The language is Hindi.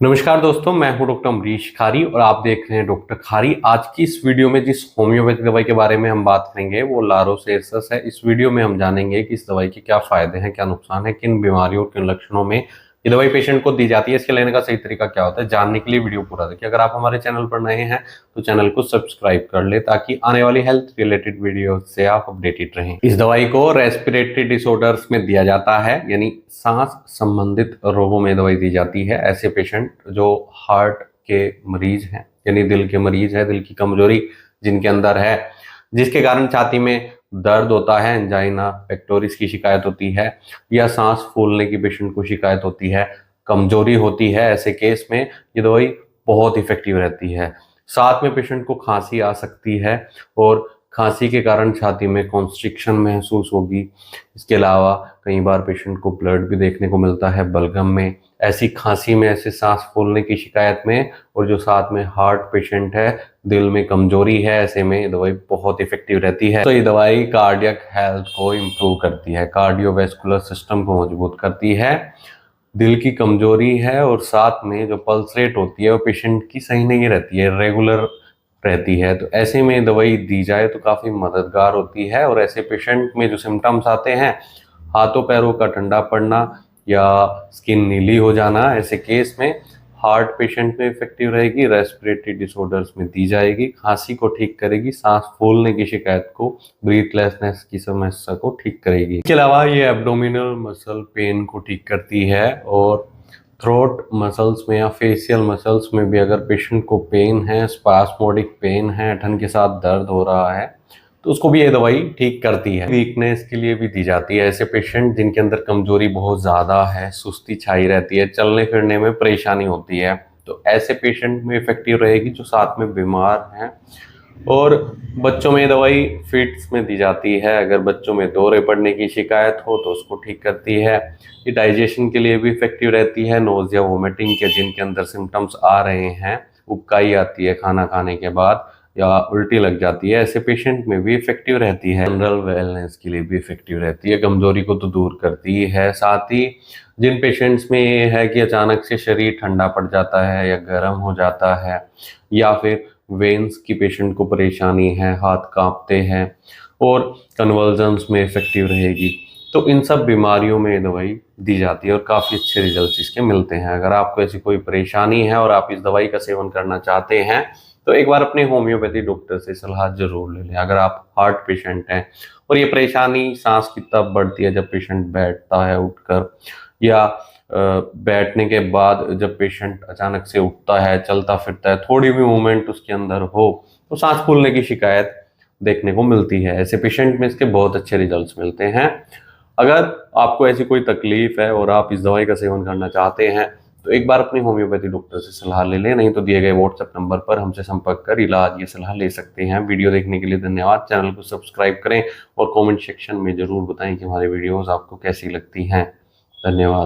नमस्कार दोस्तों, मैं हूं डॉक्टर अमरीश खारी और आप देख रहे हैं डॉक्टर खारी। आज की इस वीडियो में जिस होम्योपैथी दवाई के बारे में हम बात करेंगे वो लारोसेरसस है। इस वीडियो में हम जानेंगे कि इस दवाई के क्या फायदे हैं, क्या नुकसान है, किन बीमारियों किन लक्षणों में ये दवाई पेशेंट को दी जाती है, इसके लेने का सही तरीका क्या होता है। जानने के लिए वीडियो पूरा देखिए। अगर आप हमारे चैनल पर नए हैं तो चैनल को सब्सक्राइब कर ले ताकि आने वाली हेल्थ रिलेटेड वीडियो से आप अपडेटेड रहें। इस दवाई को रेस्पिरेटरी डिसऑर्डर्स में दिया जाता है, यानी सांस संबंधित रोगों में दवाई दी जाती है। ऐसे पेशेंट जो हार्ट के मरीज हैं, यानी दिल के मरीज है, दिल की कमजोरी जिनके अंदर है, जिसके कारण छाती में दर्द होता है, एंजाइना पेक्टोरिस की शिकायत होती है, या सांस फूलने की पेशेंट को शिकायत होती है, कमजोरी होती है, ऐसे केस में ये दवाई बहुत इफेक्टिव रहती है। साथ में पेशेंट को खांसी आ सकती है और खांसी के कारण छाती में कॉन्स्ट्रिक्शन महसूस होगी। इसके अलावा कई बार पेशेंट को ब्लड भी देखने को मिलता है बलगम में। ऐसी खांसी में, ऐसे सांस फूलने की शिकायत में, और जो साथ में हार्ट पेशेंट है, दिल में कमजोरी है, ऐसे में ये दवाई बहुत इफेक्टिव रहती है। तो ये दवाई कार्डियक हेल्थ को इम्प्रूव करती है, कार्डियोवैस्कुलर सिस्टम को मजबूत करती है। दिल की कमजोरी है और साथ में जो पल्स रेट होती है वो पेशेंट की सही नहीं रहती है, रेगुलर रहती है। तो ऐसे में दवाई दी जाए तो काफ़ी मददगार होती है। और ऐसे पेशेंट में जो सिम्टम्स आते हैं, हाथों पैरों का ठंडा पड़ना या स्किन नीली हो जाना, ऐसे केस में हार्ट पेशेंट में इफेक्टिव रहेगी। रेस्पिरेटरी डिसऑर्डर्स में दी जाएगी, खांसी को ठीक करेगी, सांस फूलने की शिकायत को, ब्रीथलेसनेस की समस्या को ठीक करेगी। इसके अलावा ये एब्डोमिनल मसल पेन को ठीक करती है और थ्रोट मसल्स में या फेशियल मसल्स में भी अगर पेशेंट को पेन है, स्पास्मोडिक पेन है, ठंड के साथ दर्द हो रहा है, तो उसको भी ये दवाई ठीक करती है। वीकनेस के लिए भी दी जाती है। ऐसे पेशेंट जिनके अंदर कमजोरी बहुत ज़्यादा है, सुस्ती छाई रहती है, चलने फिरने में परेशानी होती है, तो ऐसे पेशेंट में इफेक्टिव रहेगी जो साथ में बीमार हैं। और बच्चों में दवाई फिट्स में दी जाती है। अगर बच्चों में दौरे पड़ने की शिकायत हो तो उसको ठीक करती है। ये डाइजेशन के लिए भी इफेक्टिव रहती है। नोज या वोमिटिंग के जिनके अंदर सिम्टम्स आ रहे हैं, उबकाई आती है खाना खाने के बाद या उल्टी लग जाती है, ऐसे पेशेंट में भी इफेक्टिव रहती है। जनरल वेलनेस के लिए भी इफेक्टिव रहती है, कमजोरी को तो दूर करती है। साथ ही जिन पेशेंट्स में ये है कि अचानक से शरीर ठंडा पड़ जाता है या गर्म हो जाता है, या फिर वेन्स की पेशेंट को परेशानी है, हाथ कांपते हैं, और कन्वर्जन्स में इफेक्टिव रहेगी, तो इन सब बीमारियों में दवाई दी जाती है और काफ़ी अच्छे रिजल्ट इसके मिलते हैं। अगर आपको ऐसी कोई परेशानी है और आप इस दवाई का सेवन करना चाहते हैं तो एक बार अपने होम्योपैथी डॉक्टर से सलाह जरूर ले लें। अगर आप हार्ट पेशेंट हैं और ये परेशानी सांस की तब बढ़ती है जब पेशेंट बैठता है उठकर, या बैठने के बाद जब पेशेंट अचानक से उठता है, चलता फिरता है, थोड़ी भी मूवमेंट उसके अंदर हो तो सांस फूलने की शिकायत देखने को मिलती है। ऐसे पेशेंट में इसके बहुत अच्छे रिजल्ट्स मिलते हैं। अगर आपको ऐसी कोई तकलीफ है और आप इस दवाई का सेवन करना चाहते हैं तो एक बार अपने होम्योपैथी डॉक्टर से सलाह ले लें, नहीं तो दिए गए व्हाट्सएप नंबर पर हमसे संपर्क कर इलाज या सलाह ले सकते हैं। वीडियो देखने के लिए धन्यवाद। चैनल को सब्सक्राइब करें और कमेंट सेक्शन में जरूर बताएं कि हमारे वीडियोस आपको कैसी लगती हैं। धन्यवाद।